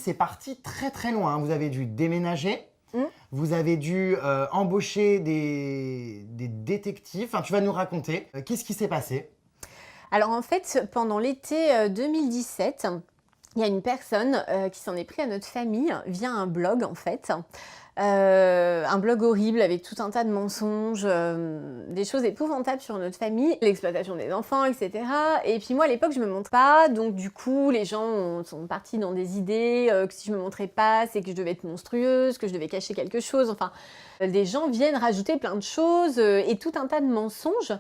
C'est parti très très loin, hein. Vous avez dû déménager, Mmh. vous avez dû embaucher des détectives. Enfin, tu vas nous raconter. Qu'est-ce qui s'est passé? Alors en fait, pendant l'été 2017, il y a une personne qui s'en est pris à notre famille via un blog en fait. Un blog horrible avec tout un tas de mensonges, des choses épouvantables sur notre famille, l'exploitation des enfants, etc. Et puis moi à l'époque je me montre pas, donc du coup les gens sont partis dans des idées que si je me montrais pas c'est que je devais être monstrueuse, que je devais cacher quelque chose, enfin des gens viennent rajouter plein de choses et tout un tas de mensonges.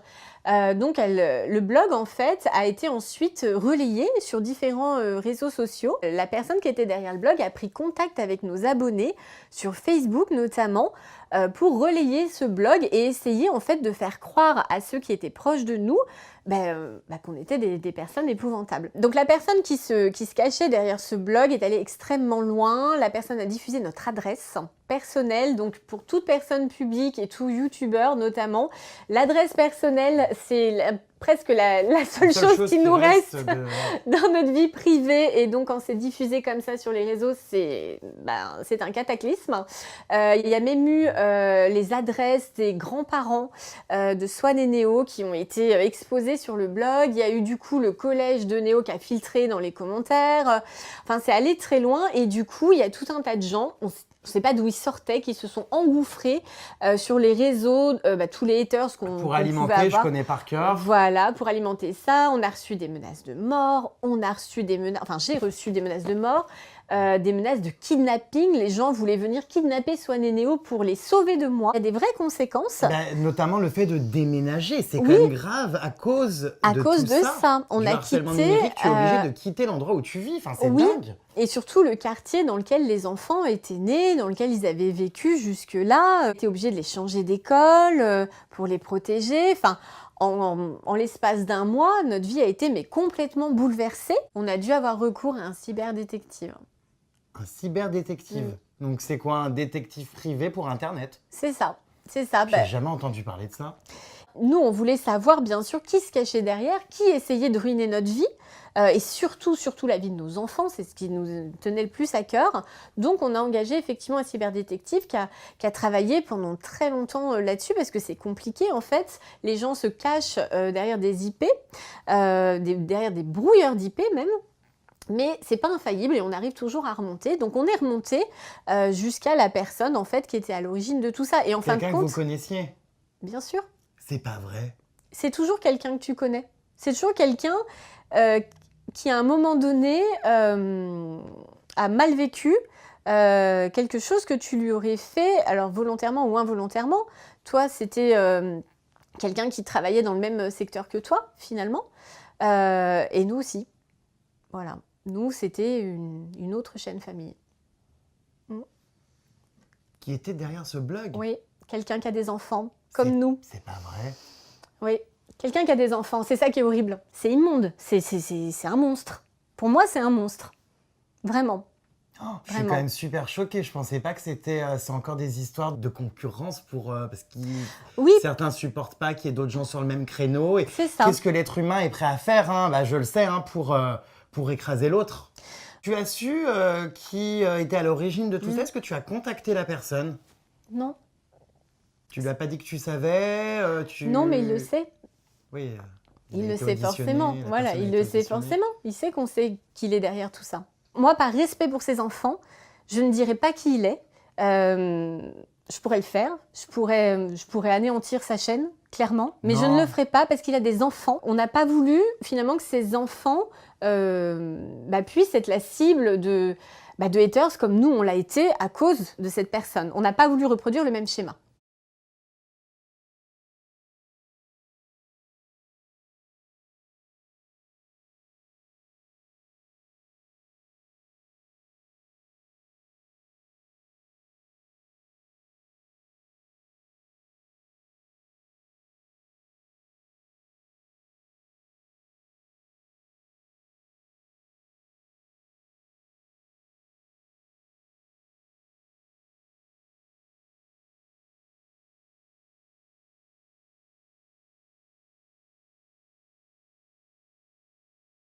Le blog en fait a été ensuite relayé sur différents réseaux sociaux. La personne qui était derrière le blog a pris contact avec nos abonnés sur Facebook notamment pour relayer ce blog et essayer en fait de faire croire à ceux qui étaient proches de nous qu'on était des personnes épouvantables. Donc la personne qui se cachait derrière ce blog est allée extrêmement loin. La personne a diffusé notre adresse personnelle, donc pour toute personne publique et tout youtubeur notamment. L'adresse personnelle, c'est presque la seule chose qui nous reste dans notre vie privée, et donc quand c'est diffusé comme ça sur les réseaux, c'est un cataclysme. Il y a même eu les adresses des grands-parents de Swan et Néo qui ont été exposés sur le blog. Il y a eu du coup le collège de Néo qui a filtré dans les commentaires. Enfin, c'est allé très loin et du coup, il y a tout un tas de gens, on ne sait pas d'où ils sortaient, qui se sont engouffrés sur les réseaux, tous les haters qu'on Pour pouvait alimenter, avoir. je connais par cœur. Voilà, pour alimenter ça, on a reçu des menaces de mort, j'ai reçu des menaces de mort, des menaces de kidnapping. Les gens voulaient venir kidnapper Swan et Néo pour les sauver de moi. Il y a des vraies conséquences. Notamment le fait de déménager, c'est quand Oui. même grave à cause de ça. On Du a harcèlement quitté. numérique, tu es obligé de quitter l'endroit où tu vis. Enfin, c'est Oui. dingue. Et surtout le quartier dans lequel les enfants étaient nés, dans lequel ils avaient vécu jusque-là. On était obligé de les changer d'école pour les protéger. Enfin, en l'espace d'un mois, notre vie a été complètement bouleversée. On a dû avoir recours à un cyberdétective. Un cyberdétective. Donc c'est quoi, un détective privé pour Internet? C'est ça, c'est ça. J'ai jamais entendu parler de ça. Nous, on voulait savoir, bien sûr, qui se cachait derrière, qui essayait de ruiner notre vie, et surtout la vie de nos enfants, c'est ce qui nous tenait le plus à cœur. Donc, on a engagé effectivement un cyberdétective qui a travaillé pendant très longtemps là-dessus, parce que c'est compliqué, en fait. Les gens se cachent derrière des IP, derrière des brouilleurs d'IP même. Mais c'est pas infaillible et on arrive toujours à remonter. Donc on est remonté jusqu'à la personne en fait qui était à l'origine de tout ça. Et en fin de Quelqu'un compte, que vous connaissiez? bien sûr, C'est pas vrai. c'est toujours quelqu'un que tu connais. C'est toujours quelqu'un qui à un moment donné a mal vécu quelque chose que tu lui aurais fait, alors volontairement ou involontairement. Toi, c'était quelqu'un qui travaillait dans le même secteur que toi, finalement. Et nous aussi. Voilà. Nous, c'était une autre chaîne famille. Qui était derrière ce blog? Oui, quelqu'un qui a des enfants, comme nous. C'est pas vrai. Oui, quelqu'un qui a des enfants, c'est ça qui est horrible. C'est immonde, c'est un monstre. Pour moi, c'est un monstre. Vraiment. Oh, je suis quand même super choquée. Je pensais pas que c'est encore des histoires de concurrence parce que certains supportent pas qu'il y ait d'autres gens sur le même créneau. C'est ça. Qu'est-ce que l'être humain est prêt à faire, hein? Je le sais, hein, pour écraser l'autre. Tu as su qui était à l'origine de tout ça? Est-ce que tu as contacté la personne? Non. Tu lui as pas dit que tu savais Non, mais il le sait. Oui. Il le sait forcément. Voilà, il le sait forcément. Il sait qu'on sait qu'il est derrière tout ça. Moi, par respect pour ses enfants, je ne dirais pas qui il est. Je pourrais le faire. Je pourrais anéantir sa chaîne, clairement. Mais je ne le ferai pas parce qu'il a des enfants. On n'a pas voulu, finalement, que ses enfants puissent être la cible de haters comme nous, on l'a été à cause de cette personne. On n'a pas voulu reproduire le même schéma.